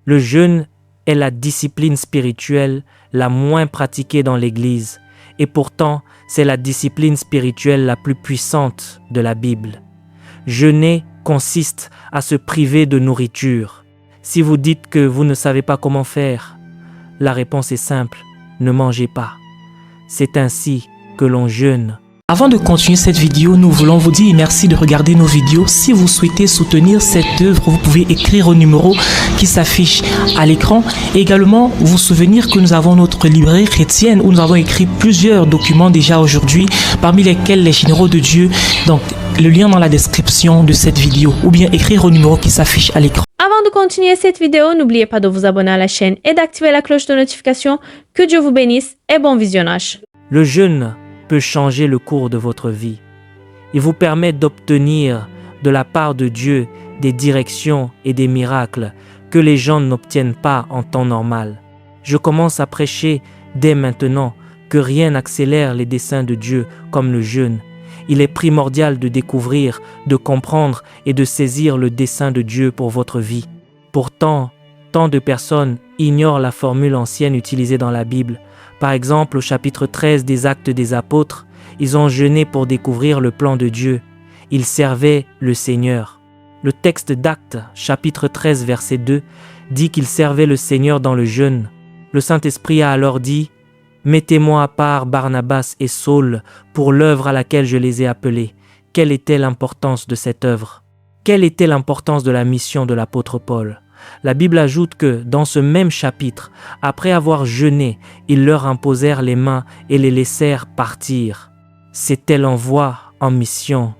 Le jeûne est la discipline spirituelle la moins pratiquée dans l'Église, et pourtant c'est la discipline spirituelle la plus puissante de la Bible. Jeûner consiste à se priver de nourriture. Si vous dites que vous ne savez pas comment faire, la réponse est simple, ne mangez pas. C'est ainsi que l'on jeûne. Avant de continuer cette vidéo, nous voulons vous dire merci de regarder nos vidéos. Si vous souhaitez soutenir cette œuvre, vous pouvez écrire au numéro qui s'affiche à l'écran. Et également, vous souvenir que nous avons notre librairie chrétienne où nous avons écrit plusieurs documents déjà aujourd'hui, parmi lesquels les généraux de Dieu. Donc, le lien dans la description de cette vidéo ou bien écrire au numéro qui s'affiche à l'écran. Avant de continuer cette vidéo, n'oubliez pas de vous abonner à la chaîne et d'activer la cloche de notification. Que Dieu vous bénisse et bon visionnage. Le jeûne peut changer le cours de votre vie. Il vous permet d'obtenir de la part de Dieu des directions et des miracles que les gens n'obtiennent pas en temps normal. Je commence à prêcher dès maintenant que rien n'accélère les desseins de Dieu comme le jeûne. Il est primordial de découvrir, de comprendre et de saisir le dessein de Dieu pour votre vie. Pourtant, tant de personnes ignorent la formule ancienne utilisée dans la Bible. Par exemple, au chapitre 13 des Actes des Apôtres, ils ont jeûné pour découvrir le plan de Dieu. Ils servaient le Seigneur. Le texte d'Actes, chapitre 13, verset 2, dit qu'ils servaient le Seigneur dans le jeûne. Le Saint-Esprit a alors dit « Mettez-moi à part Barnabas et Saul pour l'œuvre à laquelle je les ai appelés. » Quelle était l'importance de cette œuvre? Quelle était l'importance de la mission de l'apôtre Paul? La Bible ajoute que, dans ce même chapitre, après avoir jeûné, ils leur imposèrent les mains et les laissèrent partir. C'était l'envoi en mission,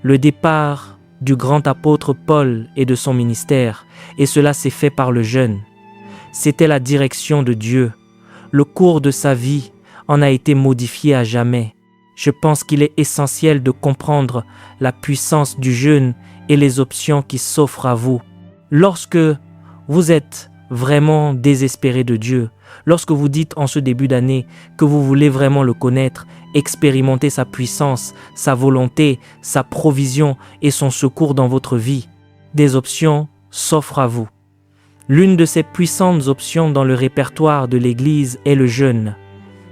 le départ du grand apôtre Paul et de son ministère, et cela s'est fait par le jeûne. C'était la direction de Dieu. Le cours de sa vie en a été modifié à jamais. Je pense qu'il est essentiel de comprendre la puissance du jeûne et les options qui s'offrent à vous. Lorsque vous êtes vraiment désespéré de Dieu, lorsque vous dites en ce début d'année que vous voulez vraiment le connaître, expérimenter sa puissance, sa volonté, sa provision et son secours dans votre vie, des options s'offrent à vous. L'une de ces puissantes options dans le répertoire de l'Église est le jeûne.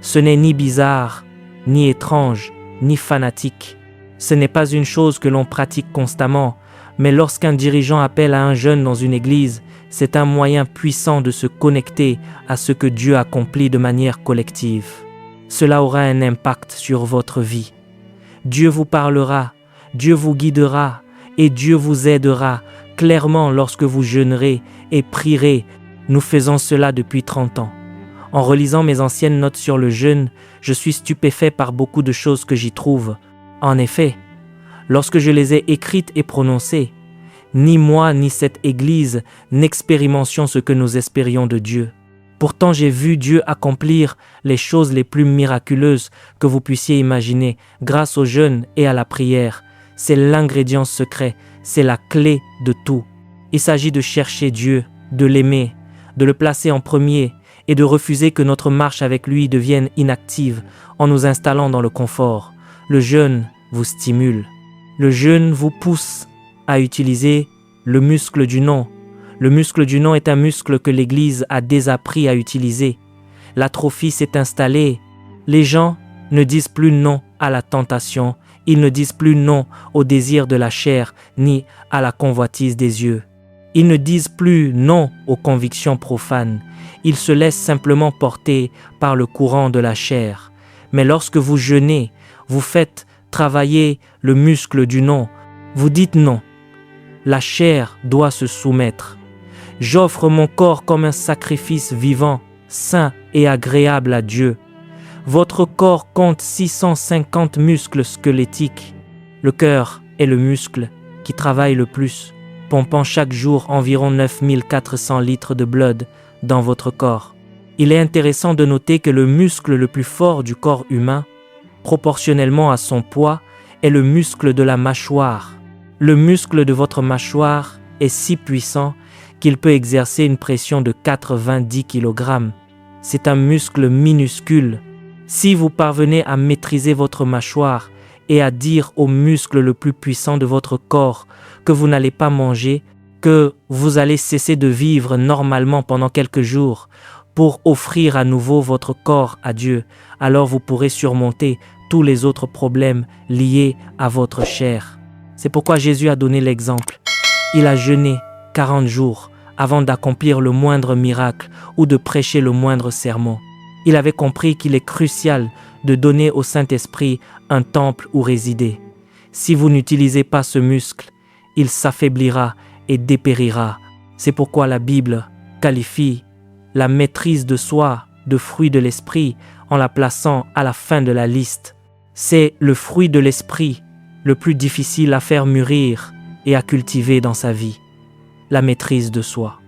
Ce n'est ni bizarre, ni étrange, ni fanatique. Ce n'est pas une chose que l'on pratique constamment, mais lorsqu'un dirigeant appelle à un jeûne dans une église, c'est un moyen puissant de se connecter à ce que Dieu accomplit de manière collective. Cela aura un impact sur votre vie. Dieu vous parlera, Dieu vous guidera et Dieu vous aidera clairement lorsque vous jeûnerez et prierez. Nous faisons cela depuis 30 ans. En relisant mes anciennes notes sur le jeûne, je suis stupéfait par beaucoup de choses que j'y trouve. En effet, lorsque je les ai écrites et prononcées, ni moi ni cette Église n'expérimentions ce que nous espérions de Dieu. Pourtant, j'ai vu Dieu accomplir les choses les plus miraculeuses que vous puissiez imaginer grâce au jeûne et à la prière. C'est l'ingrédient secret, c'est la clé de tout. Il s'agit de chercher Dieu, de l'aimer, de le placer en premier et de refuser que notre marche avec lui devienne inactive en nous installant dans le confort. Le jeûne vous stimule. Le jeûne vous pousse à utiliser le muscle du non. Le muscle du non est un muscle que l'Église a désappris à utiliser. L'atrophie s'est installée. Les gens ne disent plus non à la tentation. Ils ne disent plus non au désir de la chair ni à la convoitise des yeux. Ils ne disent plus non aux convictions profanes. Ils se laissent simplement porter par le courant de la chair. Mais lorsque vous jeûnez, vous faites travailler le muscle du non. Vous dites non. La chair doit se soumettre. J'offre mon corps comme un sacrifice vivant, saint et agréable à Dieu. Votre corps compte 650 muscles squelettiques. Le cœur est le muscle qui travaille le plus, pompant chaque jour environ 9400 litres de blood dans votre corps. Il est intéressant de noter que le muscle le plus fort du corps humain, proportionnellement à son poids, est le muscle de la mâchoire. Le muscle de votre mâchoire est si puissant qu'il peut exercer une pression de 90 kg. C'est un muscle minuscule. Si vous parvenez à maîtriser votre mâchoire et à dire au muscle le plus puissant de votre corps que vous n'allez pas manger, que vous allez cesser de vivre normalement pendant quelques jours pour offrir à nouveau votre corps à Dieu, alors vous pourrez surmonter tous les autres problèmes liés à votre chair. C'est pourquoi Jésus a donné l'exemple. Il a jeûné 40 jours avant d'accomplir le moindre miracle ou de prêcher le moindre sermon. Il avait compris qu'il est crucial de donner au Saint-Esprit un temple où résider. Si vous n'utilisez pas ce muscle, il s'affaiblira et dépérira. C'est pourquoi la Bible qualifie la maîtrise de soi de fruit de l'esprit en la plaçant à la fin de la liste. C'est le fruit de l'esprit le plus difficile à faire mûrir et à cultiver dans sa vie. La maîtrise de soi.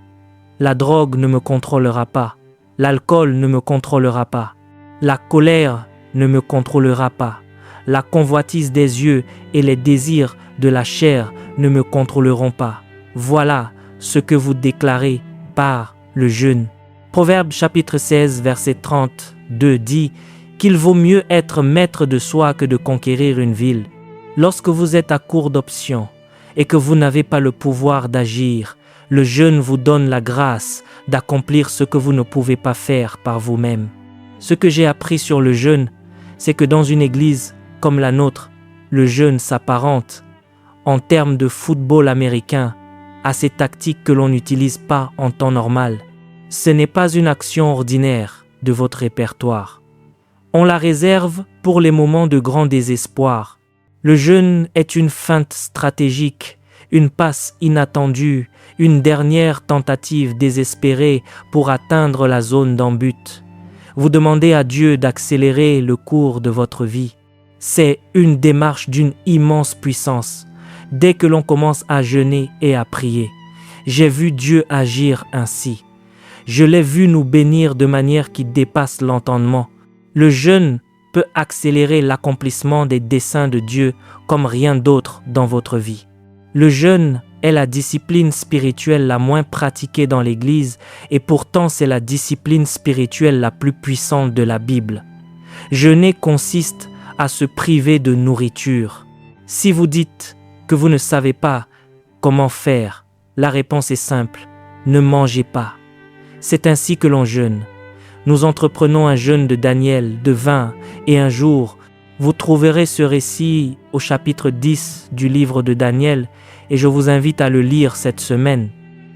La drogue ne me contrôlera pas. L'alcool ne me contrôlera pas. La colère ne me contrôlera pas. La convoitise des yeux et les désirs de la chair ne me contrôleront pas. Voilà ce que vous déclarez par le jeûne. Proverbe chapitre 16, verset 32 dit qu'il vaut mieux être maître de soi que de conquérir une ville. Lorsque vous êtes à court d'options et que vous n'avez pas le pouvoir d'agir, le jeûne vous donne la grâce d'accomplir ce que vous ne pouvez pas faire par vous-même. Ce que j'ai appris sur le jeûne, c'est que dans une église comme la nôtre, le jeûne s'apparente, en termes de football américain, à ces tactiques que l'on n'utilise pas en temps normal. Ce n'est pas une action ordinaire de votre répertoire. On la réserve pour les moments de grand désespoir. Le jeûne est une feinte stratégique, une passe inattendue, une dernière tentative désespérée pour atteindre la zone d'en-but. Vous demandez à Dieu d'accélérer le cours de votre vie. C'est une démarche d'une immense puissance. Dès que l'on commence à jeûner et à prier, j'ai vu Dieu agir ainsi. Je l'ai vu nous bénir de manière qui dépasse l'entendement. Le jeûne peut accélérer l'accomplissement des desseins de Dieu comme rien d'autre dans votre vie. Le jeûne est la discipline spirituelle la moins pratiquée dans l'Église et pourtant c'est la discipline spirituelle la plus puissante de la Bible. Jeûner consiste à se priver de nourriture. Si vous dites que vous ne savez pas comment faire, la réponse est simple, ne mangez pas. C'est ainsi que l'on jeûne. Nous entreprenons un jeûne de Daniel de 20 et un jour, vous trouverez ce récit au chapitre 10 du livre de Daniel et je vous invite à le lire cette semaine.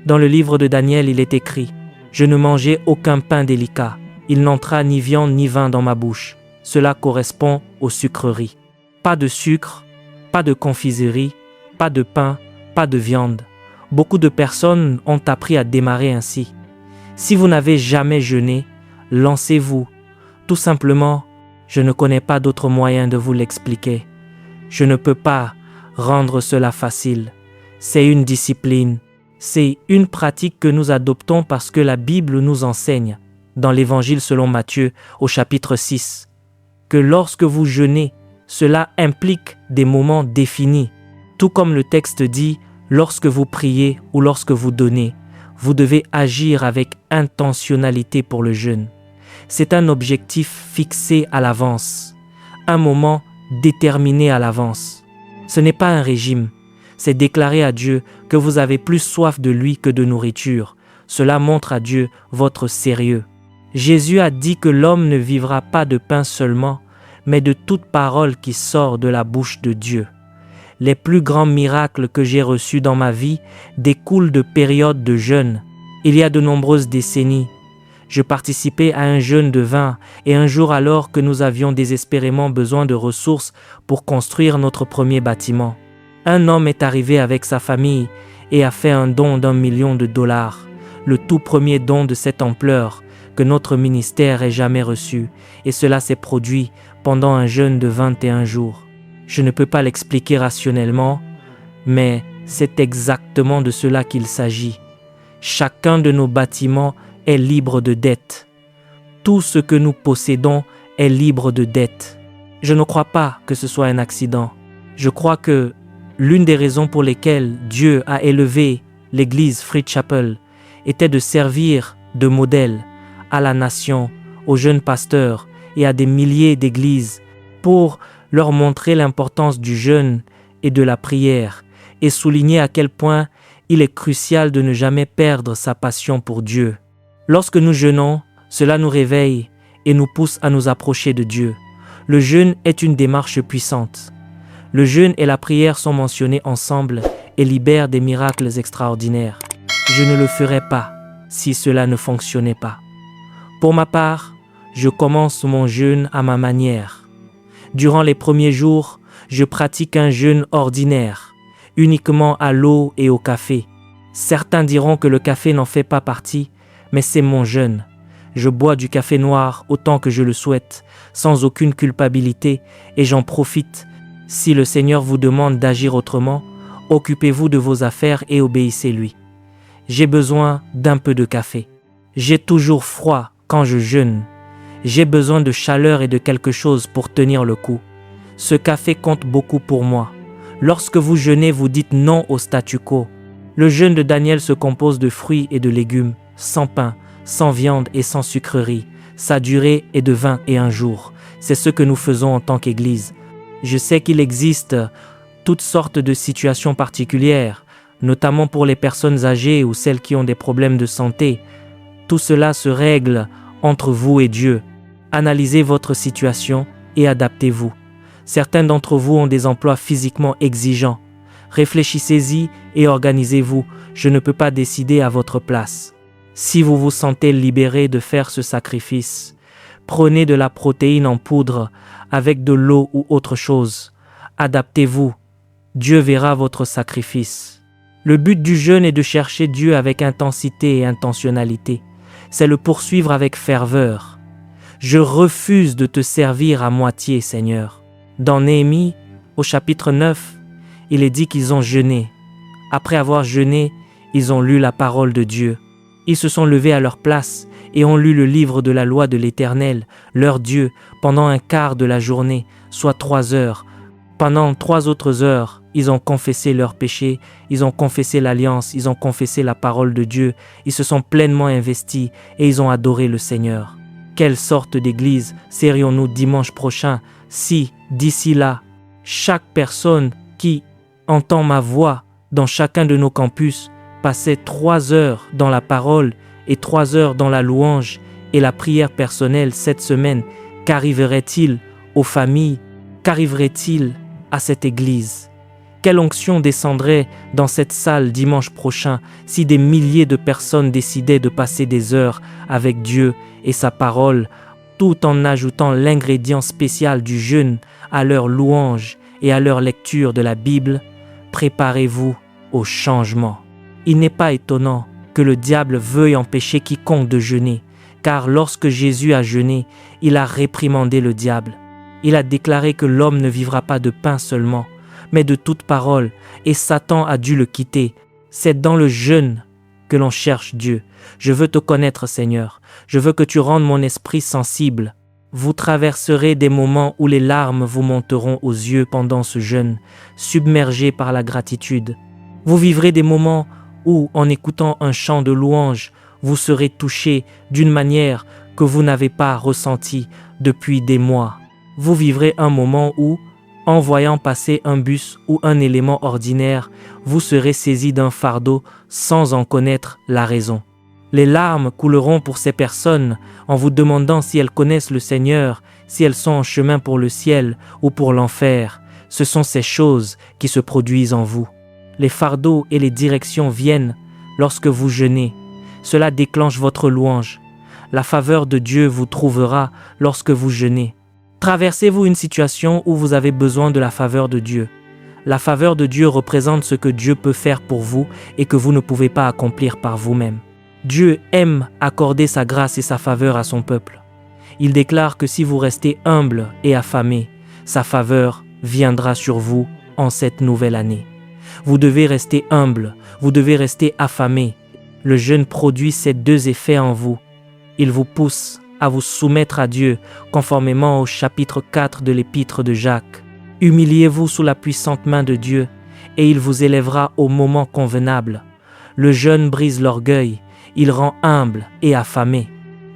Dans le livre de Daniel, il est écrit « Je ne mangeai aucun pain délicat, il n'entra ni viande ni vin dans ma bouche. » Cela correspond aux sucreries. Pas de sucre, pas de confiserie, pas de pain, pas de viande. Beaucoup de personnes ont appris à démarrer ainsi. Si vous n'avez jamais jeûné, lancez-vous. Tout simplement, je ne connais pas d'autre moyen de vous l'expliquer. Je ne peux pas rendre cela facile. C'est une discipline. C'est une pratique que nous adoptons parce que la Bible nous enseigne, dans l'Évangile selon Matthieu, au chapitre 6, que lorsque vous jeûnez, cela implique des moments définis. Tout comme le texte dit, lorsque vous priez ou lorsque vous donnez, vous devez agir avec intentionnalité pour le jeûne. C'est un objectif fixé à l'avance, un moment déterminé à l'avance. Ce n'est pas un régime, c'est déclarer à Dieu que vous avez plus soif de lui que de nourriture. Cela montre à Dieu votre sérieux. Jésus a dit que l'homme ne vivra pas de pain seulement, mais de toute parole qui sort de la bouche de Dieu. Les plus grands miracles que j'ai reçus dans ma vie découlent de périodes de jeûne. Il y a de nombreuses décennies, je participais à un jeûne de vin et un jour alors que nous avions désespérément besoin de ressources pour construire notre premier bâtiment. Un homme est arrivé avec sa famille et a fait un don d'1 million de dollars, le tout premier don de cette ampleur que notre ministère ait jamais reçu, et cela s'est produit pendant un jeûne de 21 jours. Je ne peux pas l'expliquer rationnellement, mais c'est exactement de cela qu'il s'agit. Chacun de nos bâtiments est libre de dettes. Tout ce que nous possédons est libre de dettes. Je ne crois pas que ce soit un accident. Je crois que l'une des raisons pour lesquelles Dieu a élevé l'église Free Chapel était de servir de modèle à la nation, aux jeunes pasteurs et à des milliers d'églises pour leur montrer l'importance du jeûne et de la prière et souligner à quel point il est crucial de ne jamais perdre sa passion pour Dieu. Lorsque nous jeûnons, cela nous réveille et nous pousse à nous approcher de Dieu. Le jeûne est une démarche puissante. Le jeûne et la prière sont mentionnés ensemble et libèrent des miracles extraordinaires. Je ne le ferais pas si cela ne fonctionnait pas. Pour ma part, je commence mon jeûne à ma manière. Durant les premiers jours, je pratique un jeûne ordinaire, uniquement à l'eau et au café. Certains diront que le café n'en fait pas partie, mais c'est mon jeûne. Je bois du café noir autant que je le souhaite, sans aucune culpabilité, et j'en profite. Si le Seigneur vous demande d'agir autrement, occupez-vous de vos affaires et obéissez-lui. J'ai besoin d'un peu de café. J'ai toujours froid quand je jeûne. J'ai besoin de chaleur et de quelque chose pour tenir le coup. Ce café compte beaucoup pour moi. Lorsque vous jeûnez, vous dites non au statu quo. Le jeûne de Daniel se compose de fruits et de légumes, sans pain, sans viande et sans sucrerie. Sa durée est de 21 jours. C'est ce que nous faisons en tant qu'Église. Je sais qu'il existe toutes sortes de situations particulières, notamment pour les personnes âgées ou celles qui ont des problèmes de santé. Tout cela se règle entre vous et Dieu. Analysez votre situation et adaptez-vous. Certains d'entre vous ont des emplois physiquement exigeants. Réfléchissez-y et organisez-vous. Je ne peux pas décider à votre place. Si vous vous sentez libéré de faire ce sacrifice, prenez de la protéine en poudre avec de l'eau ou autre chose. Adaptez-vous. Dieu verra votre sacrifice. Le but du jeûne est de chercher Dieu avec intensité et intentionnalité. C'est le poursuivre avec ferveur. Je refuse de te servir à moitié, Seigneur. Dans Néhémie, au chapitre 9, il est dit qu'ils ont jeûné. Après avoir jeûné, ils ont lu la parole de Dieu. Ils se sont levés à leur place et ont lu le livre de la loi de l'Éternel, leur Dieu, pendant un quart de la journée, soit 3 heures. Pendant 3 autres heures, ils ont confessé leurs péchés, ils ont confessé l'alliance, ils ont confessé la parole de Dieu, ils se sont pleinement investis et ils ont adoré le Seigneur. Quelle sorte d'église serions-nous dimanche prochain si, d'ici là, chaque personne qui entend ma voix dans chacun de nos campus passait 3 heures dans la parole et 3 heures dans la louange et la prière personnelle cette semaine? Qu'arriverait-il aux familles? Qu'arriverait-il à cette église? Quelle onction descendrait dans cette salle dimanche prochain si des milliers de personnes décidaient de passer des heures avec Dieu et sa parole, tout en ajoutant l'ingrédient spécial du jeûne à leur louange et à leur lecture de la Bible? Préparez-vous au changement. Il n'est pas étonnant que le diable veuille empêcher quiconque de jeûner, car lorsque Jésus a jeûné, il a réprimandé le diable. Il a déclaré que l'homme ne vivra pas de pain seulement, mais de toute parole, et Satan a dû le quitter. C'est dans le jeûne que l'on cherche Dieu. Je veux te connaître, Seigneur. Je veux que tu rendes mon esprit sensible. Vous traverserez des moments où les larmes vous monteront aux yeux pendant ce jeûne, submergés par la gratitude. Vous vivrez des moments où, en écoutant un chant de louange, vous serez touché d'une manière que vous n'avez pas ressentie depuis des mois. Vous vivrez un moment où, en voyant passer un bus ou un élément ordinaire, vous serez saisi d'un fardeau sans en connaître la raison. Les larmes couleront pour ces personnes en vous demandant si elles connaissent le Seigneur, si elles sont en chemin pour le ciel ou pour l'enfer. Ce sont ces choses qui se produisent en vous. Les fardeaux et les directions viennent lorsque vous jeûnez. Cela déclenche votre louange. La faveur de Dieu vous trouvera lorsque vous jeûnez. Traversez-vous une situation où vous avez besoin de la faveur de Dieu? La faveur de Dieu représente ce que Dieu peut faire pour vous et que vous ne pouvez pas accomplir par vous-même. Dieu aime accorder sa grâce et sa faveur à son peuple. Il déclare que si vous restez humble et affamé, sa faveur viendra sur vous en cette nouvelle année. Vous devez rester humble, vous devez rester affamé. Le jeûne produit ces 2 effets en vous. Il vous pousse à vous soumettre à Dieu, conformément au chapitre 4 de l'épître de Jacques. Humiliez-vous sous la puissante main de Dieu, et il vous élèvera au moment convenable. Le jeûne brise l'orgueil, il rend humble et affamé.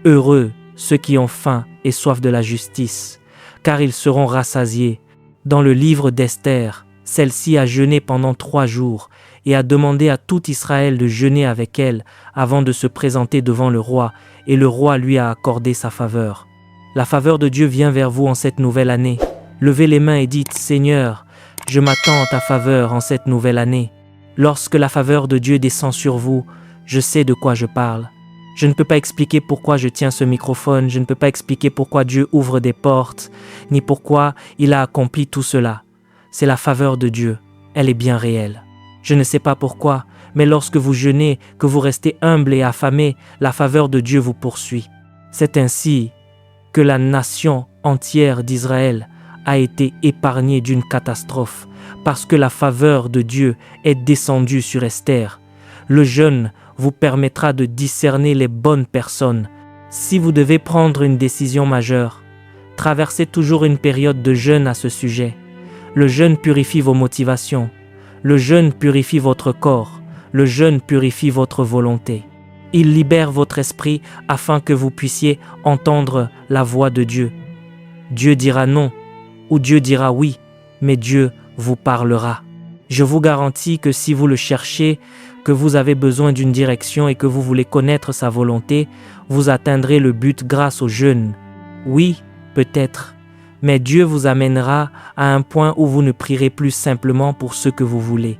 Heureux ceux qui ont faim et soif de la justice, car ils seront rassasiés. Dans le livre d'Esther, celle-ci a jeûné pendant 3 jours, et a demandé à tout Israël de jeûner avec elle avant de se présenter devant le roi, et le roi lui a accordé sa faveur. La faveur de Dieu vient vers vous en cette nouvelle année. Levez les mains et dites « Seigneur, je m'attends à ta faveur en cette nouvelle année. » Lorsque la faveur de Dieu descend sur vous, je sais de quoi je parle. Je ne peux pas expliquer pourquoi je tiens ce microphone, je ne peux pas expliquer pourquoi Dieu ouvre des portes, ni pourquoi il a accompli tout cela. C'est la faveur de Dieu, elle est bien réelle. Je ne sais pas pourquoi, mais lorsque vous jeûnez, que vous restez humble et affamé, la faveur de Dieu vous poursuit. C'est ainsi que la nation entière d'Israël a été épargnée d'une catastrophe, parce que la faveur de Dieu est descendue sur Esther. Le jeûne vous permettra de discerner les bonnes personnes. Si vous devez prendre une décision majeure, traversez toujours une période de jeûne à ce sujet. Le jeûne purifie vos motivations. Le jeûne purifie votre corps. Le jeûne purifie votre volonté. Il libère votre esprit afin que vous puissiez entendre la voix de Dieu. Dieu dira non ou Dieu dira oui, mais Dieu vous parlera. Je vous garantis que si vous le cherchez, que vous avez besoin d'une direction et que vous voulez connaître sa volonté, vous atteindrez le but grâce au jeûne. Oui, peut-être, mais Dieu vous amènera à un point où vous ne prierez plus simplement pour ce que vous voulez.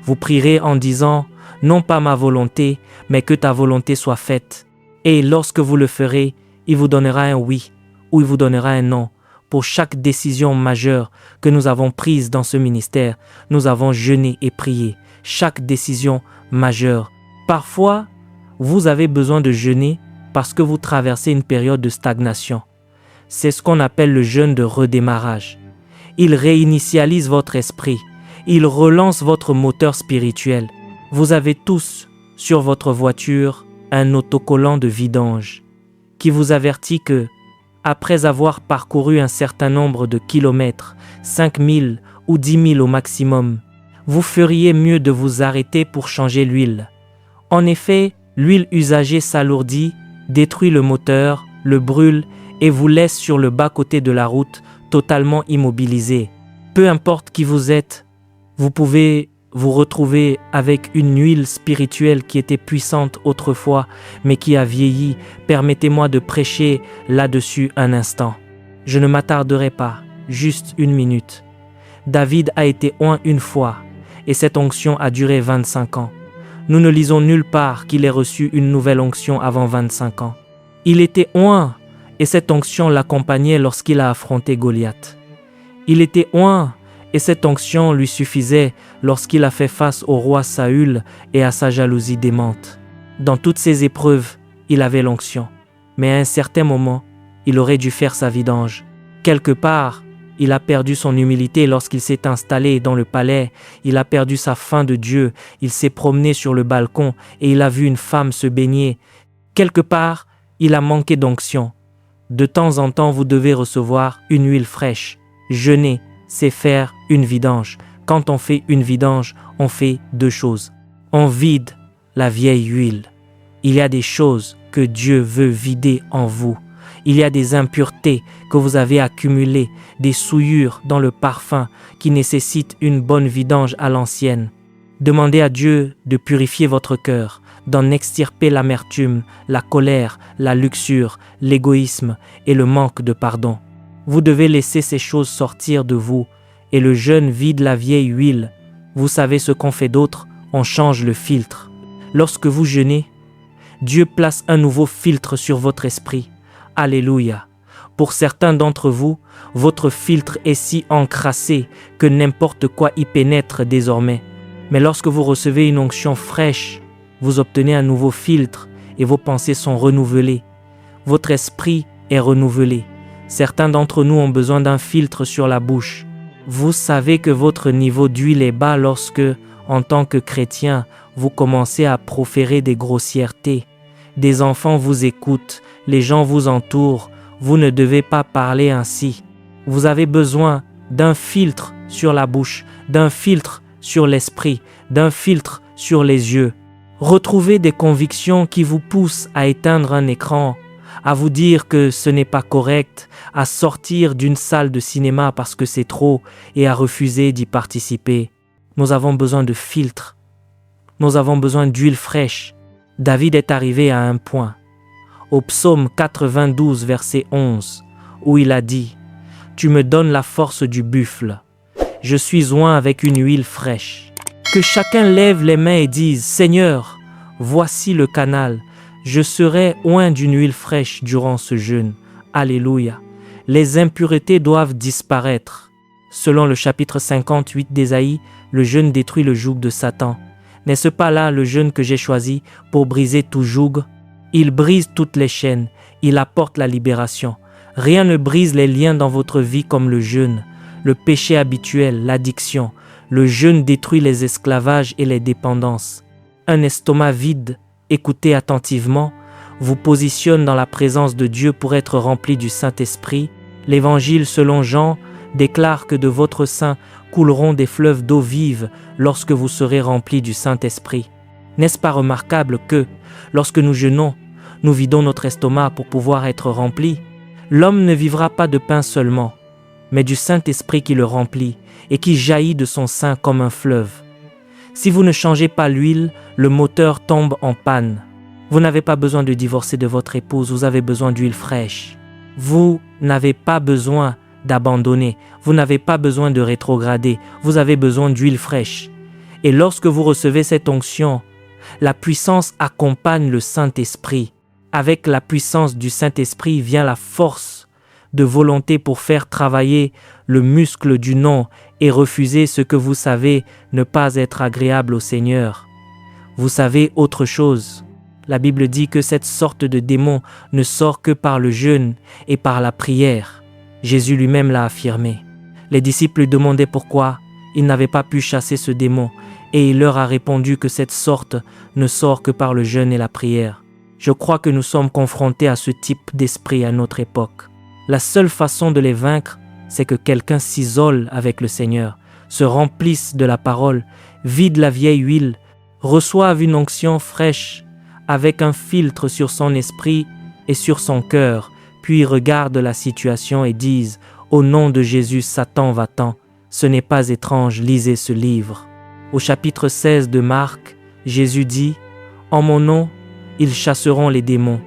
Vous prierez en disant « Non pas ma volonté, mais que ta volonté soit faite ». Et lorsque vous le ferez, il vous donnera un oui ou il vous donnera un non. Pour chaque décision majeure que nous avons prise dans ce ministère, nous avons jeûné et prié. Chaque décision majeure. Parfois, vous avez besoin de jeûner parce que vous traversez une période de stagnation. C'est ce qu'on appelle le jeûne de redémarrage. Il réinitialise votre esprit. Il relance votre moteur spirituel. Vous avez tous sur votre voiture un autocollant de vidange qui vous avertit que, après avoir parcouru un certain nombre de kilomètres, 5 000 ou 10 000 au maximum, vous feriez mieux de vous arrêter pour changer l'huile. En effet, l'huile usagée s'alourdit, détruit le moteur, le brûle et vous laisse sur le bas-côté de la route totalement immobilisé. Peu importe qui vous êtes, vous pouvez vous retrouver avec une huile spirituelle qui était puissante autrefois, mais qui a vieilli. Permettez-moi de prêcher là-dessus un instant. Je ne m'attarderai pas, juste une minute. David a été oint une fois, et cette onction a duré 25 ans. Nous ne lisons nulle part qu'il ait reçu une nouvelle onction avant 25 ans. Il était oint, et cette onction l'accompagnait lorsqu'il a affronté Goliath. Il était oint, et cette onction lui suffisait lorsqu'il a fait face au roi Saül et à sa jalousie démente. Dans toutes ces épreuves, il avait l'onction, mais à un certain moment, il aurait dû faire sa vidange. Quelque part, il a perdu son humilité lorsqu'il s'est installé dans le palais, il a perdu sa faim de Dieu, il s'est promené sur le balcon et il a vu une femme se baigner. Quelque part, il a manqué d'onction. De temps en temps, vous devez recevoir une huile fraîche. Jeûner, c'est faire une vidange. Quand on fait une vidange, on fait deux choses. On vide la vieille huile. Il y a des choses que Dieu veut vider en vous. Il y a des impuretés que vous avez accumulées, des souillures dans le parfum qui nécessitent une bonne vidange à l'ancienne. Demandez à Dieu de purifier votre cœur, d'en extirper l'amertume, la colère, la luxure, l'égoïsme et le manque de pardon. Vous devez laisser ces choses sortir de vous et le jeûne vide la vieille huile. Vous savez ce qu'on fait d'autre? On change le filtre. Lorsque vous jeûnez, Dieu place un nouveau filtre sur votre esprit. Alléluia. Pour certains d'entre vous, votre filtre est si encrassé que n'importe quoi y pénètre désormais. Mais lorsque vous recevez une onction fraîche, vous obtenez un nouveau filtre et vos pensées sont renouvelées. Votre esprit est renouvelé. Certains d'entre nous ont besoin d'un filtre sur la bouche. Vous savez que votre niveau d'huile est bas lorsque, en tant que chrétien, vous commencez à proférer des grossièretés. Des enfants vous écoutent, les gens vous entourent, vous ne devez pas parler ainsi. Vous avez besoin d'un filtre sur la bouche, d'un filtre sur l'esprit, d'un filtre sur les yeux. Retrouvez des convictions qui vous poussent à éteindre un écran, à vous dire que ce n'est pas correct, à sortir d'une salle de cinéma parce que c'est trop et à refuser d'y participer. Nous avons besoin de filtres Nous avons besoin d'huile fraîche. David est arrivé à un point, au psaume 92, verset 11, où il a dit « Tu me donnes la force du buffle. Je suis oint avec une huile fraîche. » Que chacun lève les mains et dise « Seigneur, voici le canal. Je serai oint d'une huile fraîche durant ce jeûne. » Alléluia. Les impuretés doivent disparaître. Selon le chapitre 58 d'Ésaïe, le jeûne détruit le joug de Satan. N'est-ce pas là le jeûne que j'ai choisi pour briser tout joug? Il brise toutes les chaînes, il apporte la libération. Rien ne brise les liens dans votre vie comme le jeûne. Le péché habituel, l'addiction. Le jeûne détruit les esclavages et les dépendances. Un estomac vide, écoutez attentivement, vous positionne dans la présence de Dieu pour être rempli du Saint-Esprit. L'Évangile selon Jean déclare que de votre sein couleront des fleuves d'eau vive lorsque vous serez remplis du Saint-Esprit. N'est-ce pas remarquable que, lorsque nous jeûnons, nous vidons notre estomac pour pouvoir être remplis? L'homme ne vivra pas de pain seulement, mais du Saint-Esprit qui le remplit et qui jaillit de son sein comme un fleuve. Si vous ne changez pas l'huile, le moteur tombe en panne. Vous n'avez pas besoin de divorcer de votre épouse, vous avez besoin d'huile fraîche. Vous n'avez pas besoin d'abandonner, vous n'avez pas besoin de rétrograder, vous avez besoin d'huile fraîche. Et lorsque vous recevez cette onction, la puissance accompagne le Saint-Esprit. Avec la puissance du Saint-Esprit vient la force de volonté pour faire travailler le muscle du non et refuser ce que vous savez ne pas être agréable au Seigneur. Vous savez autre chose. La Bible dit que cette sorte de démon ne sort que par le jeûne et par la prière. Jésus lui-même l'a affirmé. Les disciples lui demandaient pourquoi il n'avait pas pu chasser ce démon et il leur a répondu que cette sorte ne sort que par le jeûne et la prière. Je crois que nous sommes confrontés à ce type d'esprit à notre époque. La seule façon de les vaincre, c'est que quelqu'un s'isole avec le Seigneur, se remplisse de la parole, vide la vieille huile, reçoive une onction fraîche avec un filtre sur son esprit et sur son cœur, puis regarde la situation et dise « Au nom de Jésus, Satan va-t'en ». Ce n'est pas étrange, lisez ce livre. Au chapitre 16 de Marc, Jésus dit « En mon nom, ils chasseront les démons,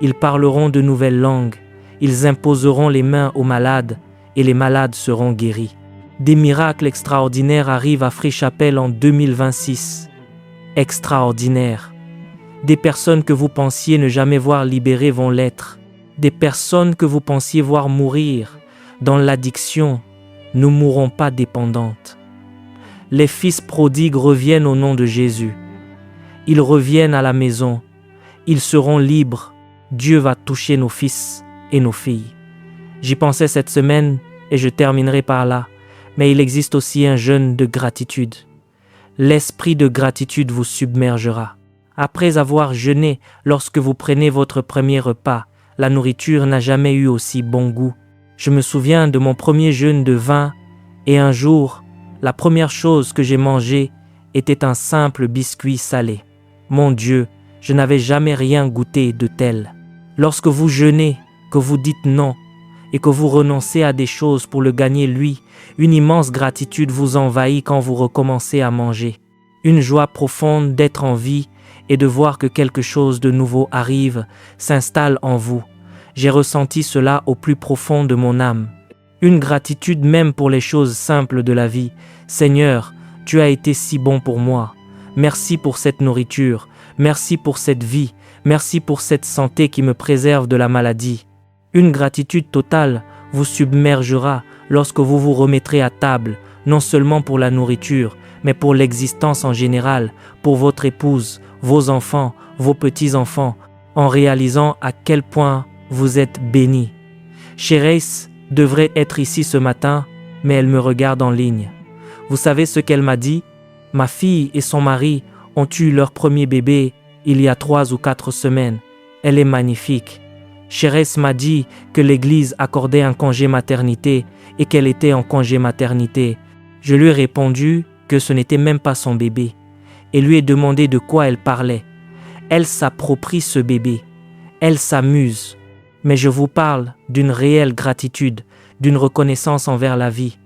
ils parleront de nouvelles langues, ils imposeront les mains aux malades et les malades seront guéris. » Des miracles extraordinaires arrivent à Free Chapel en 2026. Extraordinaire. Des personnes que vous pensiez ne jamais voir libérées vont l'être. Des personnes que vous pensiez voir mourir dans l'addiction ne mourront pas dépendantes. Les fils prodigues reviennent au nom de Jésus. Ils reviennent à la maison. Ils seront libres. Dieu va toucher nos fils et nos filles. J'y pensais cette semaine et je terminerai par là. Mais il existe aussi un jeûne de gratitude. L'esprit de gratitude vous submergera. Après avoir jeûné, lorsque vous prenez votre premier repas, la nourriture n'a jamais eu aussi bon goût. Je me souviens de mon premier jeûne de vin et un jour, la première chose que j'ai mangée était un simple biscuit salé. Mon Dieu, je n'avais jamais rien goûté de tel. Lorsque vous jeûnez, que vous dites non et que vous renoncez à des choses pour le gagner lui, une immense gratitude vous envahit quand vous recommencez à manger. Une joie profonde d'être en vie et de voir que quelque chose de nouveau arrive, s'installe en vous. J'ai ressenti cela au plus profond de mon âme. Une gratitude même pour les choses simples de la vie. Seigneur, tu as été si bon pour moi. Merci pour cette nourriture. Merci pour cette vie. Merci pour cette santé qui me préserve de la maladie. Une gratitude totale vous submergera lorsque vous vous remettrez à table, non seulement pour la nourriture, mais pour l'existence en général, pour votre épouse, vos enfants, vos petits-enfants, en réalisant à quel point vous êtes bénis. Chérès devrait être ici ce matin, mais elle me regarde en ligne. Vous savez ce qu'elle m'a dit? Ma fille et son mari ont eu leur premier bébé il y a 3 ou 4 semaines. Elle est magnifique. Chérès m'a dit que l'Église accordait un congé maternité et qu'elle était en congé maternité. Je lui ai répondu que ce n'était même pas son bébé et lui ai demandé de quoi elle parlait. Elle s'approprie ce bébé. Elle s'amuse. Mais je vous parle d'une réelle gratitude, d'une reconnaissance envers la vie.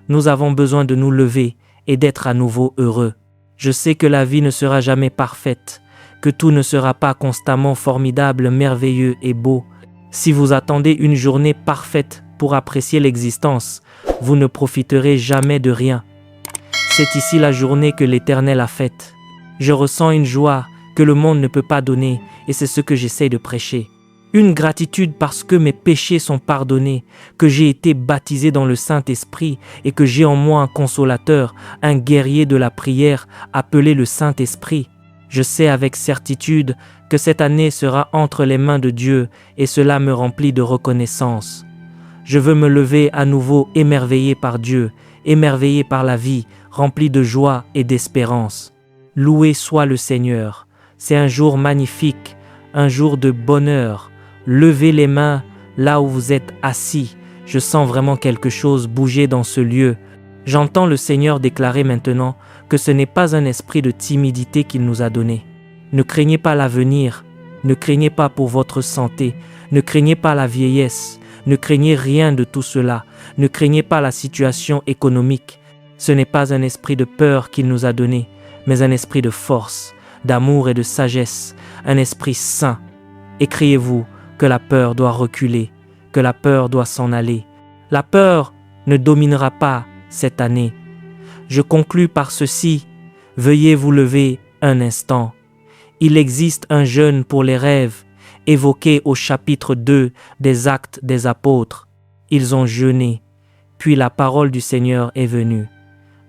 Nous avons besoin de nous lever et d'être à nouveau heureux. Je sais que la vie ne sera jamais parfaite, que tout ne sera pas constamment formidable, merveilleux et beau. Si vous attendez une journée parfaite pour apprécier l'existence, vous ne profiterez jamais de rien. C'est ici la journée que l'Éternel a faite. Je ressens une joie que le monde ne peut pas donner et c'est ce que j'essaie de prêcher. Une gratitude parce que mes péchés sont pardonnés, que j'ai été baptisé dans le Saint-Esprit et que j'ai en moi un consolateur, un guerrier de la prière appelé le Saint-Esprit. Je sais avec certitude que cette année sera entre les mains de Dieu et cela me remplit de reconnaissance. Je veux me lever à nouveau émerveillé par Dieu, émerveillé par la vie, rempli de joie et d'espérance. Loué soit le Seigneur. C'est un jour magnifique, un jour de bonheur. Levez les mains là où vous êtes assis. Je sens vraiment quelque chose bouger dans ce lieu. J'entends le Seigneur déclarer maintenant que ce n'est pas un esprit de timidité qu'il nous a donné. Ne craignez pas l'avenir, ne craignez pas pour votre santé, ne craignez pas la vieillesse, ne craignez rien de tout cela, ne craignez pas la situation économique. Ce n'est pas un esprit de peur qu'il nous a donné, mais un esprit de force, d'amour et de sagesse, un esprit saint. Écriez-vous que la peur doit reculer, que la peur doit s'en aller. La peur ne dominera pas cette année. Je conclus par ceci, veuillez vous lever un instant. Il existe un jeûne pour les rêves, évoqué au chapitre 2 des Actes des Apôtres. Ils ont jeûné, puis la parole du Seigneur est venue.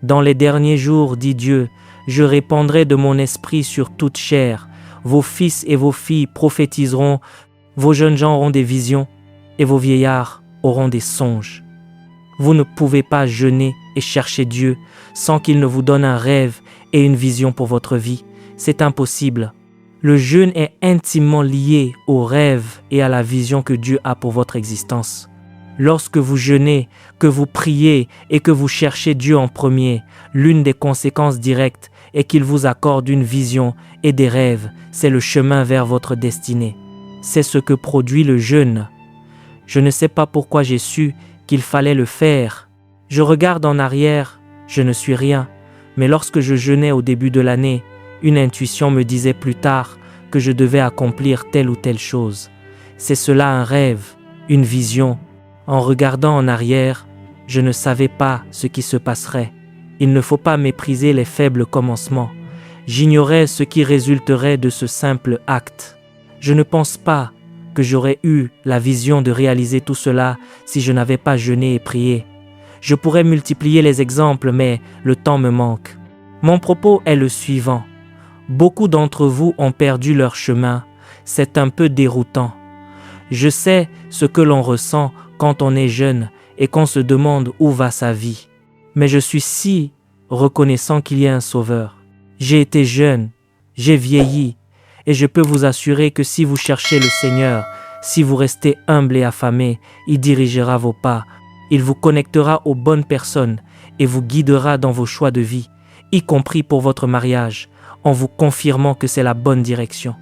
Dans les derniers jours, dit Dieu, je répandrai de mon esprit sur toute chair. Vos fils et vos filles prophétiseront, vos jeunes gens auront des visions, et vos vieillards auront des songes. Vous ne pouvez pas jeûner et chercher Dieu sans qu'il ne vous donne un rêve et une vision pour votre vie. C'est impossible. Le jeûne est intimement lié au rêve et à la vision que Dieu a pour votre existence. Lorsque vous jeûnez, que vous priez et que vous cherchez Dieu en premier, l'une des conséquences directes est qu'il vous accorde une vision et des rêves. C'est le chemin vers votre destinée. C'est ce que produit le jeûne. Je ne sais pas pourquoi j'ai su qu'il fallait le faire. Je regarde en arrière, je ne suis rien. Mais lorsque je jeûnais au début de l'année, une intuition me disait plus tard que je devais accomplir telle ou telle chose. C'est cela un rêve, une vision. En regardant en arrière, je ne savais pas ce qui se passerait. Il ne faut pas mépriser les faibles commencements. J'ignorais ce qui résulterait de ce simple acte. Je ne pense pas que j'aurais eu la vision de réaliser tout cela si je n'avais pas jeûné et prié. Je pourrais multiplier les exemples, mais le temps me manque. Mon propos est le suivant. Beaucoup d'entre vous ont perdu leur chemin. C'est un peu déroutant. Je sais ce que l'on ressent quand on est jeune et qu'on se demande où va sa vie. Mais je suis si reconnaissant qu'il y ait un sauveur. J'ai été jeune, j'ai vieilli, et je peux vous assurer que si vous cherchez le Seigneur, si vous restez humble et affamé, il dirigera vos pas. Il vous connectera aux bonnes personnes et vous guidera dans vos choix de vie, y compris pour votre mariage, en vous confirmant que c'est la bonne direction.